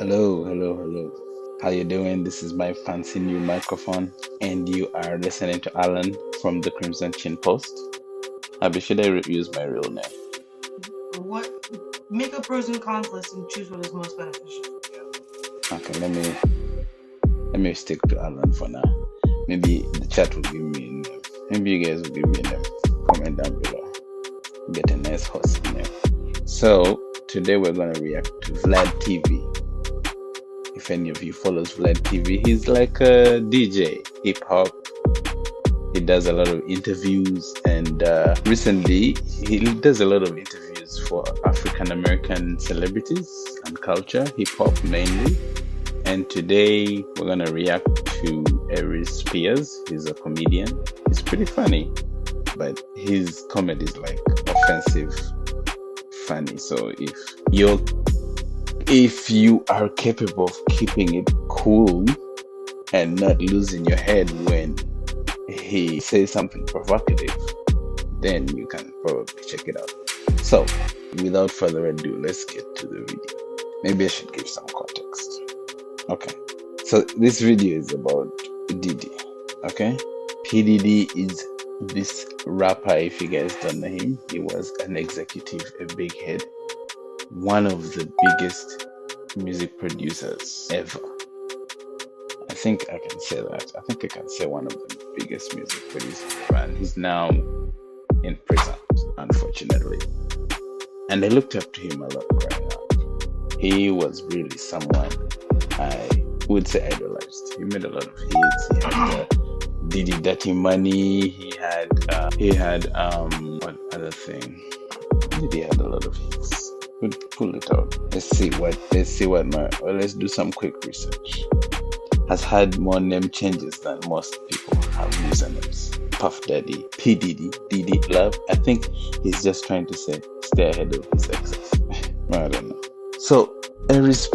Hello, hello, hello. How you doing? This is my fancy new microphone, and you are listening to Alan from the Crimson Chin Post. Should I use my real name? What? Make a pros and cons list and choose what is most beneficial for you. Okay, let me stick to Alan for now. Maybe the chat will give me a name. Maybe you guys will give me a name. Comment down below. Get a nice host name. So today we're gonna react to Vladtv. If any of you follows Vladtv, he's like a DJ, hip hop. He does a lot of interviews, and recently he does a lot of interviews for African American celebrities and culture, hip hop mainly. And today we're gonna react to Aries. He's a comedian. He's pretty funny, but his comedy is like offensive funny. So if you are capable of keeping it cool and not losing your head when he says something provocative, then you can probably check it out. So without further ado, let's get to the video. Maybe I should give some context. Okay, so this video is about Diddy. Okay, P. Diddy is this rapper. If you guys don't know him, he was an executive, a big head, one of the biggest music producers ever. I think I can say that. I think I can say one of the biggest music producers ever. And he's now in prison, unfortunately. And I looked up to him a lot growing up. He was really someone I would say idolized. He made a lot of hits. He had Diddy Dirty Money. He had what other thing? Diddy had a lot of hits. We'll pull it out. Let's do some quick research. Has had more name changes than most people have usernames. Puff Daddy, P. Diddy, Diddy Love. I think he's just trying to stay ahead of his exes. I don't know. So Aries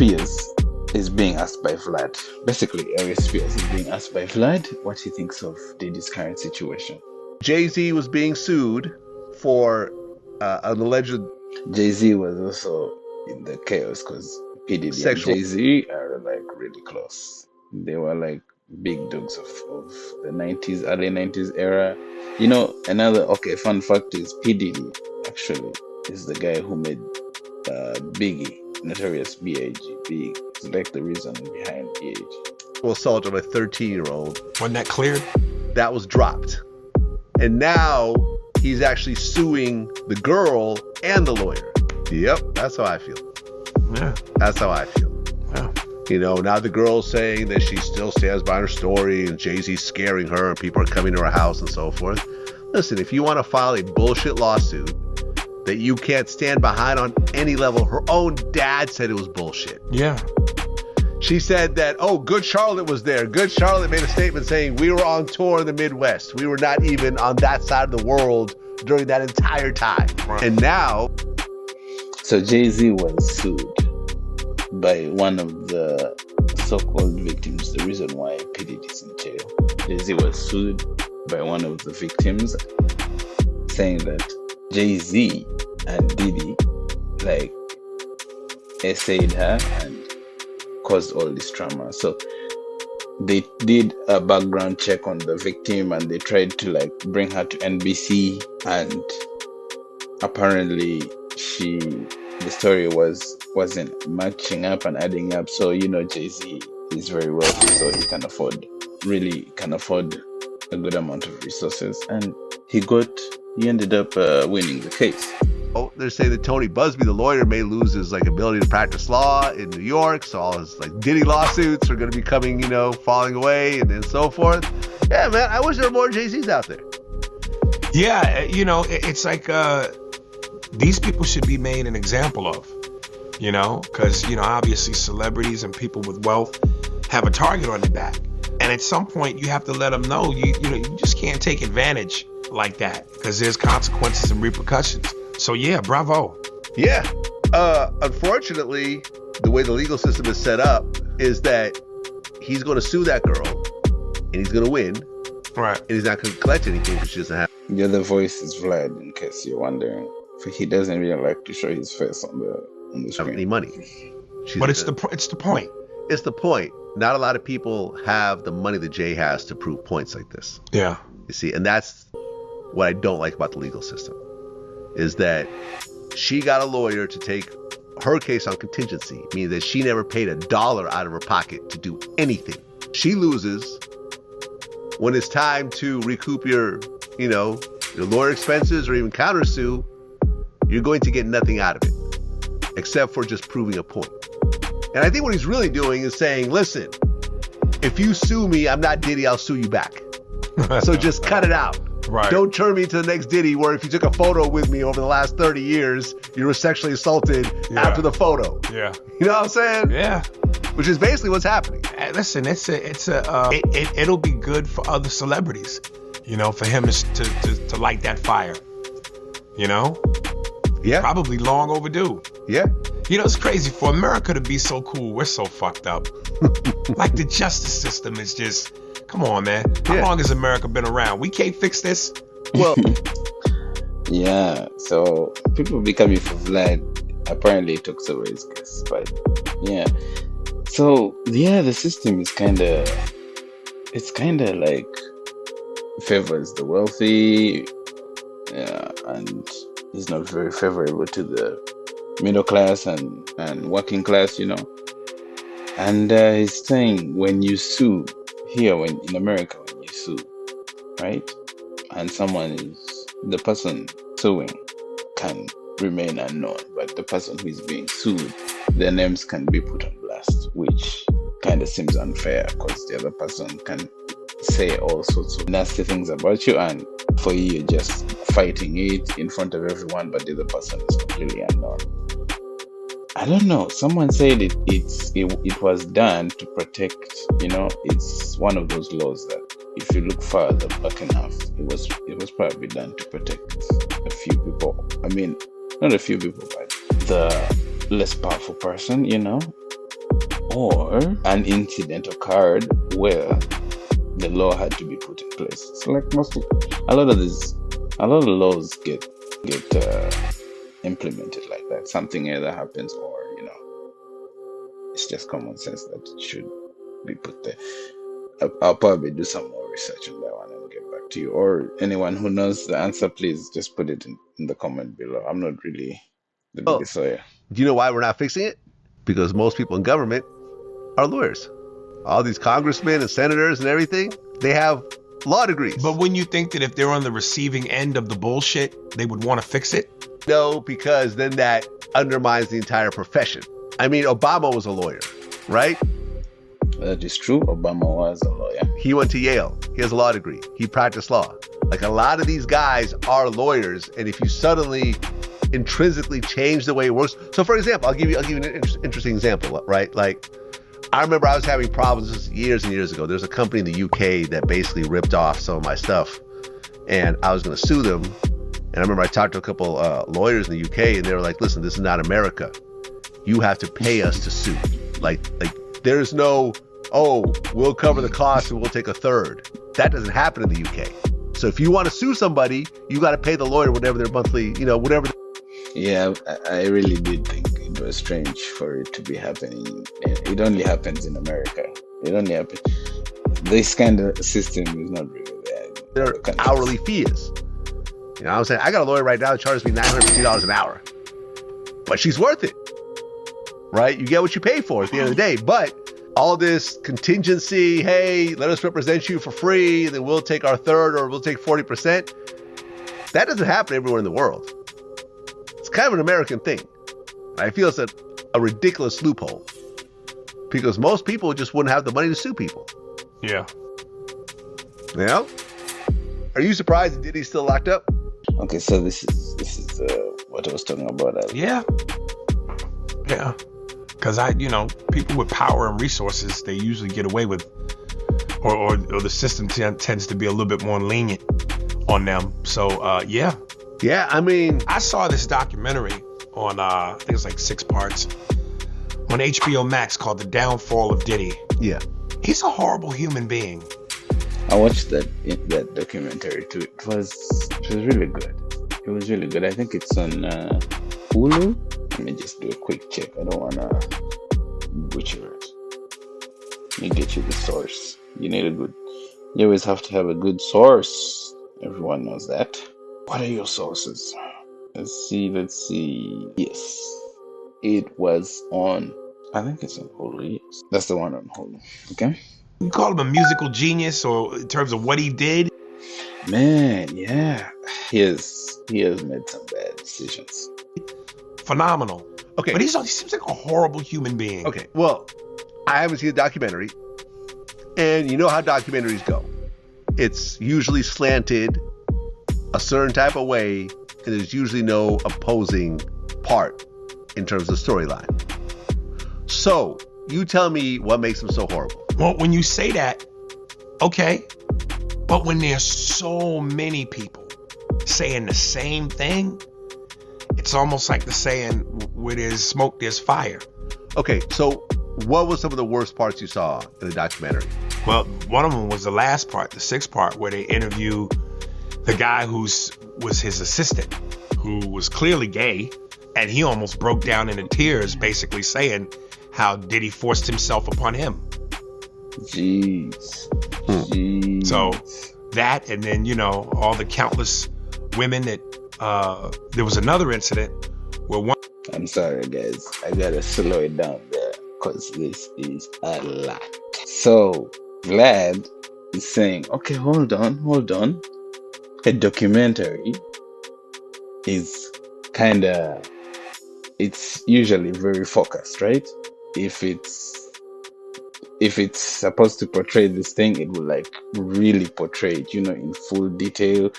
is being asked by Vlad. Basically, Aries is being asked by Vlad what he thinks of Diddy's current situation. Jay-Z was being sued for an alleged... Jay-Z was also in the chaos because P. Diddy and Jay-Z are like really close. They were like big dogs of the 90s, early 90s era. You know, fun fact is P. Diddy actually is the guy who made Biggie, Notorious B.I.G. Big. It's like the reason behind B.I.G. assault of a 13-year-old. Wasn't that cleared? That was dropped. And now he's actually suing the girl and the lawyer. Yep, that's how I feel. Yeah. That's how I feel. Yeah. You know, now the girl's saying that she still stands by her story and Jay-Z's scaring her and people are coming to her house and so forth. Listen, if you want to file a bullshit lawsuit that you can't stand behind on any level, her own dad said it was bullshit. Yeah. She said that, Good Charlotte was there. Good Charlotte made a statement saying we were on tour in the Midwest. We were not even on that side of the world during that entire time. Right. And now... So Jay-Z was sued by one of the so-called victims. The reason why P. Diddy is in jail. Jay-Z was sued by one of the victims saying that Jay-Z and Diddy essayed her and caused all this trauma. So they did a background check on the victim and they tried to bring her to NBC, and apparently the story wasn't matching up and adding up. So Jay-Z is very wealthy, so he can afford a good amount of resources, and he ended up winning the case. They're saying that Tony Busby, the lawyer, may lose his ability to practice law in New York, so all his Diddy lawsuits are going to be coming, falling away and so forth. Yeah, man, I wish there were more Jay-Z's out there. Yeah, it's like these people should be made an example of, because obviously celebrities and people with wealth have a target on their back, and at some point you have to let them know you just can't take advantage like that, because there's consequences and repercussions. So yeah, bravo. Yeah. Unfortunately, the way the legal system is set up is that he's going to sue that girl and he's going to win. Right. And he's not going to collect anything because she doesn't have. The other voice is Vlad, in case you're wondering. He doesn't really like to show his face on the screen. Any money. But it's the point. It's the point. Not a lot of people have the money that Jay has to prove points like this. Yeah. You see, and that's what I don't like about the legal system, is that she got a lawyer to take her case on contingency, meaning that she never paid $1 out of her pocket to do anything. She loses. When it's time to recoup your lawyer expenses or even countersue, you're going to get nothing out of it, except for just proving a point. And I think what he's really doing is saying, listen, if you sue me, I'm not Diddy, I'll sue you back. So just cut it out. Right. Don't turn me to the next Diddy where if you took a photo with me over the last 30 years, you were sexually assaulted after the photo. Yeah. You know what I'm saying? Yeah. Which is basically what's happening. Listen, it'll be good for other celebrities, for him to light that fire, Yeah. Probably long overdue. Yeah. It's crazy for America to be so cool. We're so fucked up. Like the justice system is just, come on, man. How long has America been around? We can't fix this. Well, yeah. So people be coming for Vlad. Apparently, it took away his case, but yeah. So yeah, the system is kind of like favors the wealthy, and is not very favorable to the middle class and working class, And he's saying when you sue here, in America, when you sue, right, and the person suing can remain unknown, but the person who is being sued, their names can be put on blast, which kind of seems unfair because the other person can say all sorts of nasty things about you, and for you, you're just fighting it in front of everyone, but the other person is completely unknown. I don't know. Someone said it was done to protect. It's one of those laws that if you look further back enough, it was probably done to protect a few people. I mean, not a few people, but the less powerful person, or an incident occurred where the law had to be put in place. So like a lot of laws get implemented like that. Something either happens or it's just common sense that it should be put there. I'll probably do some more research on that one and get back to you, or anyone who knows the answer, please just put it in the comment below. I'm not really the biggest lawyer. Do you know why we're not fixing it? Because most people in government are lawyers. All these congressmen and senators and everything, they have law degrees. But wouldn't you think that if they're on the receiving end of the bullshit, they would want to fix it? No, because then that undermines the entire profession. I mean, Obama was a lawyer, right? That is true. Obama was a lawyer. He went to Yale. He has a law degree. He practiced law. Like a lot of these guys are lawyers, and if you suddenly intrinsically change the way it works. So, for example, I'll give you an interesting example, right? Like, I remember I was having problems years and years ago. There's a company in the UK that basically ripped off some of my stuff, and I was going to sue them. And I remember I talked to a couple lawyers in the UK, and they were like, "Listen, this is not America. You have to pay us to sue. Like there's no, we'll cover the cost and we'll take a third. That doesn't happen in the UK. So if you want to sue somebody, you got to pay the lawyer whatever their monthly, whatever." Yeah, I really did think it was strange for it to be happening. It only happens in America. It only happens. This kind of system is not really there. Their hourly fee is. You know what I'm saying? I got a lawyer right now that charges me $950 an hour. But she's worth it. Right? You get what you pay for at the end of the day. But all this contingency, hey, let us represent you for free, then we'll take our third or we'll take 40%. That doesn't happen everywhere in the world. It's kind of an American thing. I feel it's a ridiculous loophole. Because most people just wouldn't have the money to sue people. Yeah. You know? Are you surprised that Diddy's still locked up? Okay, so this is what I was talking about earlier. Yeah. Because people with power and resources, they usually get away with, or the system tends to be a little bit more lenient on them. So, yeah. Yeah, I mean, I saw this documentary on, I think it's like 6 parts, on HBO Max called The Downfall of Diddy. Yeah. He's a horrible human being. I watched that documentary too. It was really good. It was really good. I think it's on Hulu. Let me just do a quick check. I don't wanna butcher it. Let me get you the source. You always have to have a good source. Everyone knows that. What are your sources? Let's see. Yes. It was on, I think it's on Hulu. Yes. That's the one on Hulu. Okay. You call him a musical genius, or in terms of what he did? Man, yeah. He has made some bad decisions. Phenomenal. Okay. But he seems like a horrible human being. Okay, well, I haven't seen the documentary, and you know how documentaries go. It's usually slanted a certain type of way, and there's usually no opposing part in terms of storyline. So, you tell me what makes them so horrible. Well, when you say that, okay, but when there's so many people saying the same thing, it's almost like the saying, where there's smoke, there's fire. Okay, so what was some of the worst parts you saw in the documentary? Well, one of them was the last part, the sixth part, where they interview the guy was his assistant, who was clearly gay, and he almost broke down into tears, basically saying how Diddy forced himself upon him. Jeez. So that, and then, you know, all the countless women that, there was another incident where one... I'm sorry, guys. I gotta slow it down there, because this is a lot. So, Vlad is saying, okay, hold on. A documentary is it's usually very focused, right? If it's supposed to portray this thing, it will like really portray it, in full detail.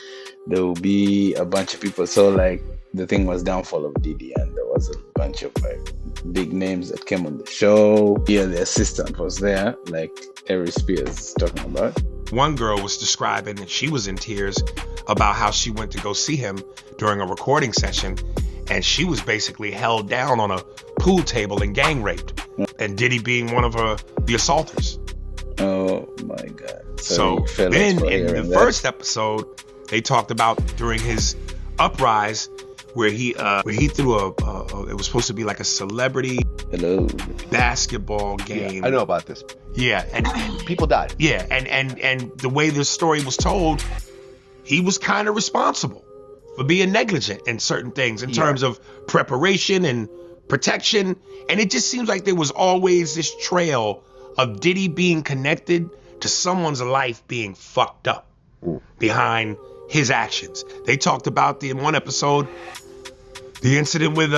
There will be a bunch of people. So like the thing was downfall of Diddy, and there was a bunch of like big names that came on the show. Yeah, the assistant was there, like Aries is talking about. One girl was describing that she was in tears about how she went to go see him during a recording session, and she was basically held down on a pool table and gang raped, and Diddy being one of the assaulters. Oh my God. So then in the first episode, they talked about during his uprise where he threw it was supposed to be like a celebrity basketball game. Yeah, I know about this. Yeah, and people died. Yeah, and the way this story was told, he was kind of responsible for being negligent in certain things in terms of preparation and protection. And it just seems like there was always this trail of Diddy being connected to someone's life being fucked up behind his actions. They talked about in one episode, the incident with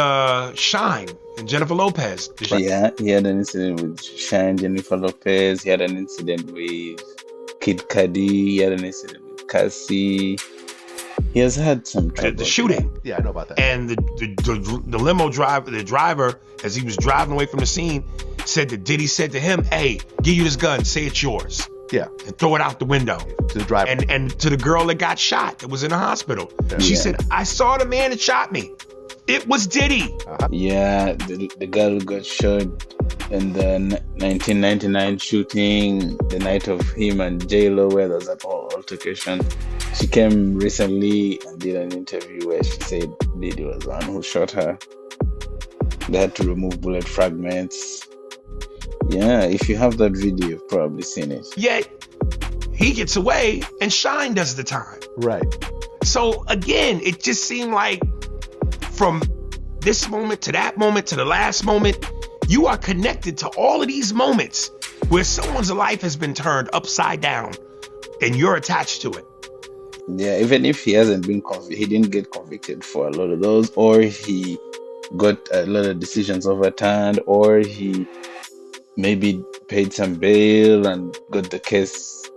Shine and Jennifer Lopez. Yeah, he had an incident with Shine, Jennifer Lopez. He had an incident with Kid Cudi. He had an incident with Cassie. He has had some trouble. The shooting. Yeah, I know about that. And the limo driver, as he was driving away from the scene, said that Diddy said to him, "Hey, give you this gun, say it's yours." Yeah. And throw it out the window. To the driver. And to the girl that got shot, that was in the hospital. Yeah. She said, "I saw the man that shot me. It was Diddy." Uh-huh. Yeah, the girl got shot in the 1999 shooting, the night of him and J-Lo, where there was that whole altercation. She came recently and did an interview where she said Diddy was the one who shot her. They had to remove bullet fragments. Yeah, if you have that video, you've probably seen it. Yet, he gets away and Shine does the time. Right. So again, it just seemed like from this moment to that moment to the last moment, you are connected to all of these moments where someone's life has been turned upside down and you're attached to it. Yeah, even if he hasn't been he didn't get convicted for a lot of those, or he got a lot of decisions overturned, or he maybe paid some bail and got the case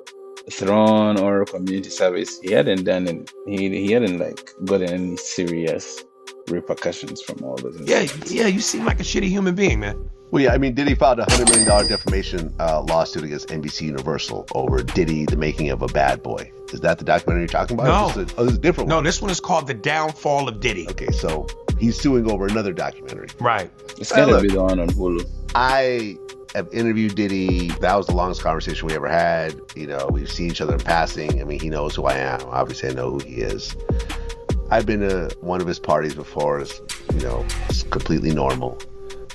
thrown, or community service. He hadn't done it. He hadn't like gotten any serious repercussions from all those incidents. Yeah, you seem like a shitty human being, man. Well, yeah, I mean, Diddy filed a $100 million defamation lawsuit against NBC Universal over Diddy, the making of a bad boy. Is that the documentary you're talking about? No. This is a different one. No, this one is called The Downfall of Diddy. Okay, so he's suing over another documentary. Right. It's gotta be the one on Hulu. I have interviewed Diddy. That was the longest conversation we ever had. You know, we've seen each other in passing. I mean, he knows who I am. Obviously, I know who he is. I've been to one of his parties before. It's completely normal.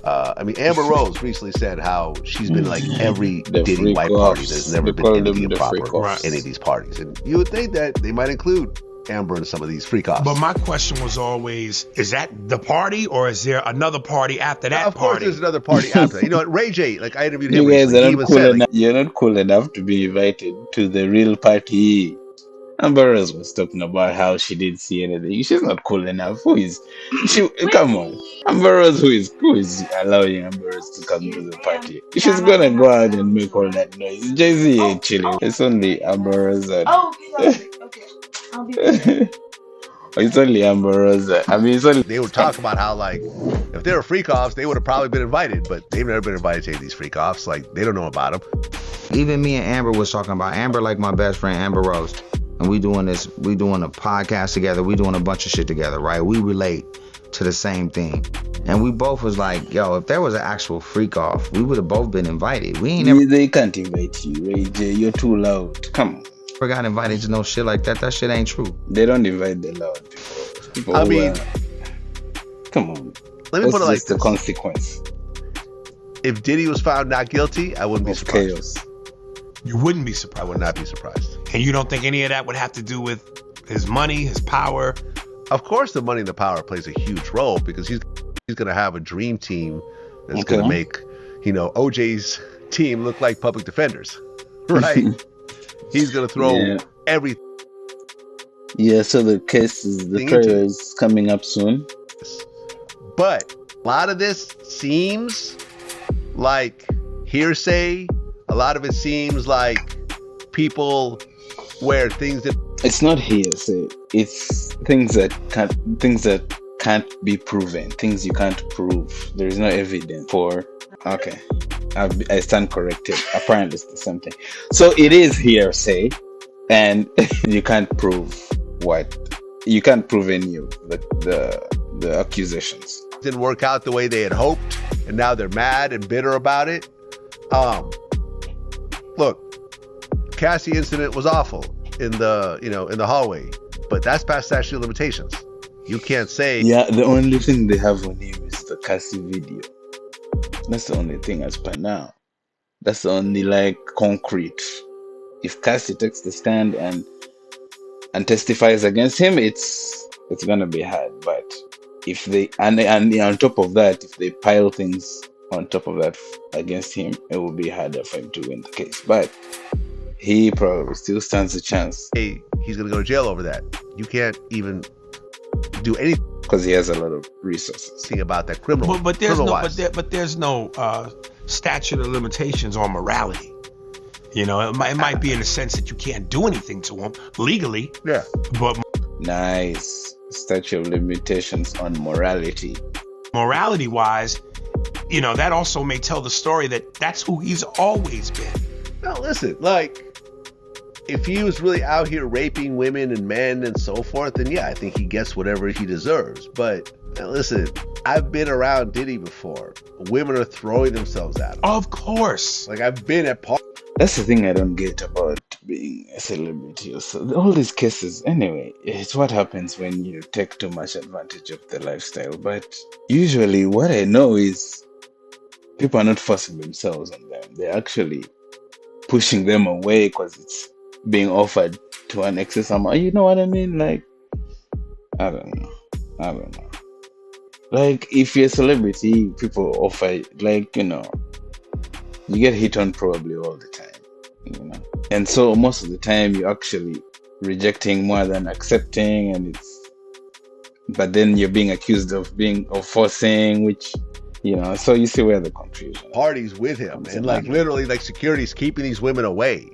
I mean, Amber Rose recently said how she's been like every The Diddy freak white party. offs. There's never They been call anything them the improper freak offs. at any of these parties. And you would think that they might include Amber in some of these freak offs. But my question was always, is that the party or is there another party after that of course, party? there's another party after that. You know what? Ray J, like I interviewed him You guys recently. are He not even cool said, enough. like, You're not cool enough to be invited to the real party. Amber Rose was talking about how she didn't see anything. She's not cool enough. Who is she? Come on, Amber Rose. Who is allowing Amber Rose to come to the party? She's gonna go out and make all that noise. Jay-Z ain't chilling. It's only Amber Rose. Okay. I'll be there. It's only Amber Rose. I mean, it's only. they would talk about how, like, if they were freak offs, they would have probably been invited, but they've never been invited to any of these freak offs. Like, they don't know about them. Even me and Amber was talking about Amber, like my best friend, Amber Rose. And we doing a podcast together. We doing a bunch of shit together, right? We relate to the same thing. And we both was like, yo, if there was an actual freak off, we would have both been invited. We ain't never They can't invite you, Ray J. You're too loud. Come on. got invited to no shit like that. That shit ain't true. They don't invite the loud people. I who mean, come on. let me put it like That's the this. consequence If Diddy was found not guilty, I wouldn't be of surprised. chaos. You wouldn't be I surprised. would not be surprised. And you don't think any of that would have to do with his money, his power? Of course, the money and the power plays a huge role because he's going to have a dream team that's going to Okay. make, OJ's team look like public defenders, right? He's going to throw Yeah. everything. Yeah, so the case is the Thing trial into it. is coming up soon. But a lot of this seems like hearsay. A lot of it seems like people where things that It's not hearsay. It's things that can't be proven. Things you can't prove. There is no evidence for. Okay, I stand corrected. Apparently, it's the same thing. So it is hearsay, and you can't prove what. You can't prove any of the accusations. didn't work out the way they had hoped, and now they're mad and bitter about it. Look, Cassie incident was awful in the hallway, but that's past statute of limitations. You can't say Yeah, the only thing they have on him is the Cassie video. That's the only thing as per now. That's the only concrete. If Cassie takes the stand and testifies against him, it's gonna be hard. But if they and on top of that, if they pile things on top of that against him, it will be harder for him to win the case. But he probably still stands a chance hey, he's going to go to jail over that. You can't even do anything because he has a lot of resources. about that criminal. But there's no criminal-wise. but there's no statute of limitations on morality. It might be in the sense that you can't do anything to him legally, Yeah. but Nice statute of limitations on morality. morality wise, that also may tell the story that that's who he's always been. No, listen, if he was really out here raping women and men and so forth, then yeah, I think he gets whatever he deserves. But now listen, I've been around Diddy before. Women are throwing themselves at him. Of course. I've been at parties. That's the thing I don't get about being a celebrity. So all these cases, anyway, it's what happens when you take too much advantage of the lifestyle. But usually what I know is people are not forcing themselves on them. They're actually pushing them away because it's being offered to an excess amount. You know what I mean? I don't know. If you're a celebrity, people offer, you get hit on probably all the time, And so most of the time you're actually rejecting more than accepting, but then you're being accused of forcing, which, so you see where the confusion. Parties with him, and literally security's keeping these women away.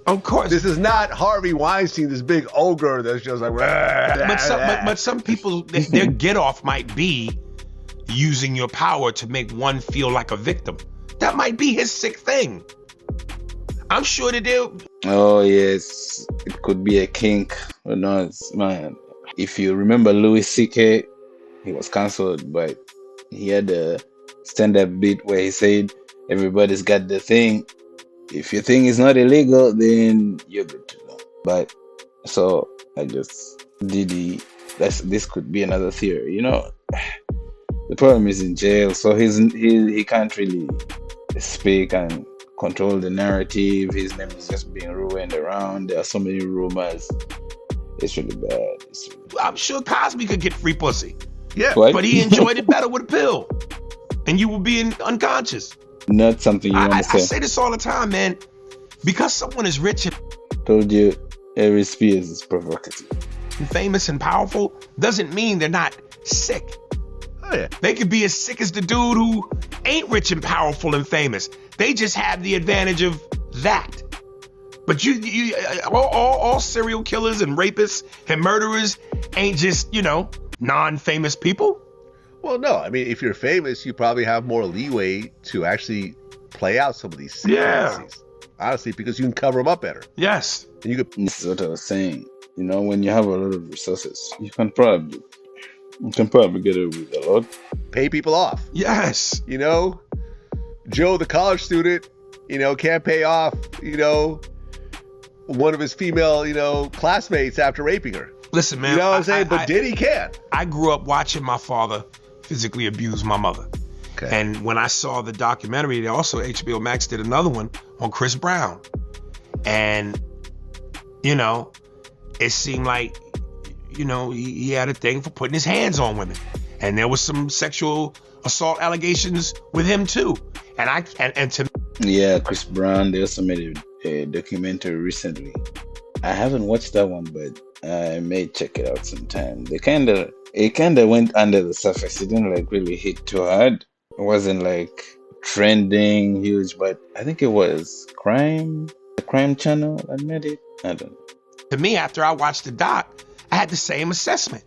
Of course. This is not Harvey Weinstein, this big ogre that's just But some people, their get off might be using your power to make one feel like a victim. That might be his sick thing. I'm sure that Oh yes, it could be a kink. Who knows, man? If you remember Louis C.K., he was cancelled, but he had a stand-up bit where he said, "Everybody's got the thing. If your thing is not illegal, then you're good to go." But so this could be another theory. The problem is in jail, so he can't really speak and control the narrative. His name is just being ruined around. There are so many rumors. It's really bad. I'm sure Cosby could get free pussy. Yeah. What? But he enjoyed it better with a pill. And you were being unconscious. Not something you want I to say. say this all the time, man. Because someone is rich and Told you, Aries Spears is provocative. famous and powerful doesn't mean they're not sick. Oh, yeah. They could be as sick as the dude who ain't rich and powerful and famous. They just have the advantage of that. But all serial killers and rapists and murderers ain't just, non-famous people. Well, no. I mean, if you're famous, you probably have more leeway to actually play out some of these fantasies. Honestly, because you can cover them up better. Yes. And you could. This is what I was saying. When you have a lot of resources, you can probably get away with a lot. Pay people off. Yes. Joe, the college student, can't pay off, one of his female, classmates after raping her. Listen, man. You know what I'm saying? But Diddy can. I grew up watching my father physically abuse my mother. Okay. And when I saw the documentary, they also, HBO Max did another one on Chris Brown. And, it seemed like, he had a thing for putting his hands on women. And there was some sexual assault allegations with him too. And to Yeah, Chris Brown. They also made a documentary recently. I haven't watched that one, but I may check it out sometime. It kind of went under the surface. It didn't really hit too hard. It wasn't trending huge, but I think it was the Crime Channel that made it. I don't know. To me, after I watched the doc, I had the same assessment.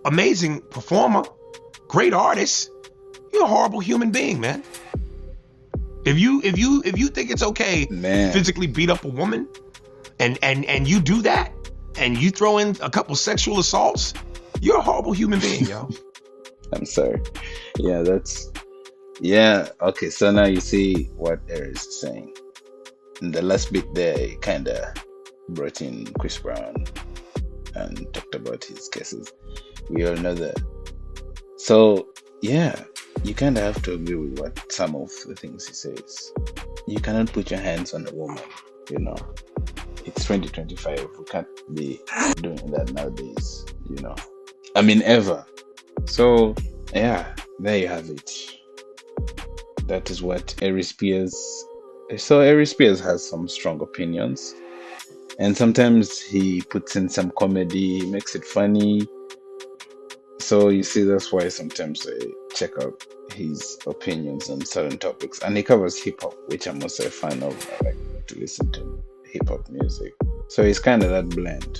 Amazing performer, great artist. You're a horrible human being, man. If you think it's okay to physically beat up a woman and you do that and you throw in a couple sexual assaults, you're a horrible human being, yo. I'm sorry. Okay, so now you see what Aries is saying. In the last bit there, he kind of brought in Chris Brown and talked about his cases. We all know that. So, yeah, you kind of have to agree with what some of the things he says. You cannot put your hands on a woman, It's 2025. We can't be doing that nowadays, I mean, ever. So, yeah, there you have it. That is what Aries Spears. So Aries Spears has some strong opinions, and sometimes he puts in some comedy, makes it funny. So you see, that's why sometimes I check out his opinions on certain topics, and he covers hip hop, which I'm also a fan of. I like to listen to hip hop music. So it's kind of that blend.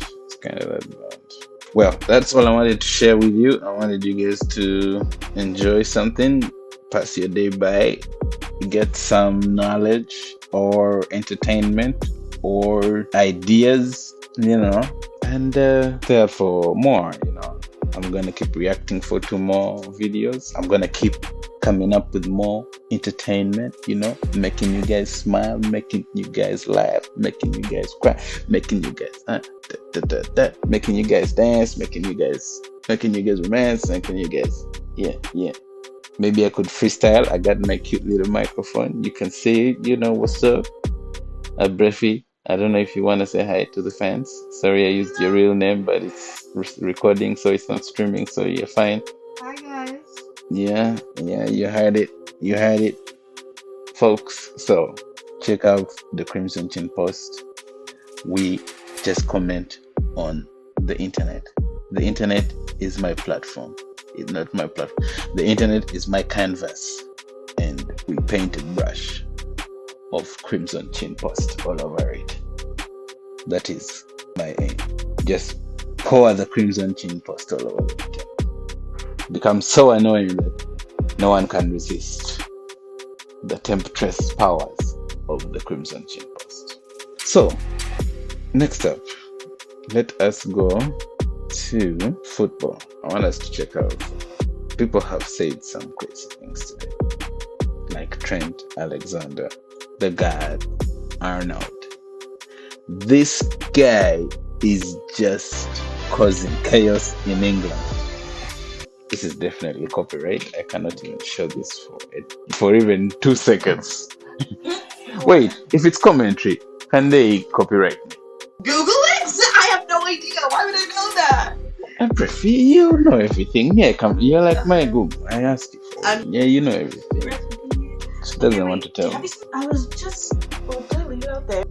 Well, that's all I wanted to share with you. I wanted you guys to enjoy something, pass your day by, get some knowledge or entertainment or ideas, and there for more, I'm going to keep reacting for 2 more videos. I'm going to keep coming up with more entertainment, making you guys smile, making you guys laugh, making you guys cry, making you guys making you guys dance, making you guys romance, making you guys yeah. Maybe I could freestyle. I got my cute little microphone. You can say it, what's up. Breathy. I don't know if you want to say hi to the fans. Sorry I used your real name, but it's recording, so it's not streaming, so you're fine. Hi guys. Yeah, you heard it, folks. So check out the Crimson Chin Post. We just comment on the internet. The internet is my platform. It's not my platform. The internet is my canvas, and we paint a brush of Crimson Chin Post all over it. That is my aim. Just pour the Crimson Chin Post all over it. Become so annoying that no one can resist the temptress powers of the Crimson Chin Post. So, next up, let us go to football. I want us to check out. People have said some crazy things today, like Trent Alexander, the God Arnold. This guy is just causing chaos in England. This is definitely copyright. I cannot even show this for even 2 seconds. Wait, if it's commentary, can they copyright me? Google it? I have no idea. Why would I know that? I prefer you know everything. Yeah, come. You're like my Google. I asked you for it. Yeah, you know everything. She doesn't want to tell me. I was just putting it out there.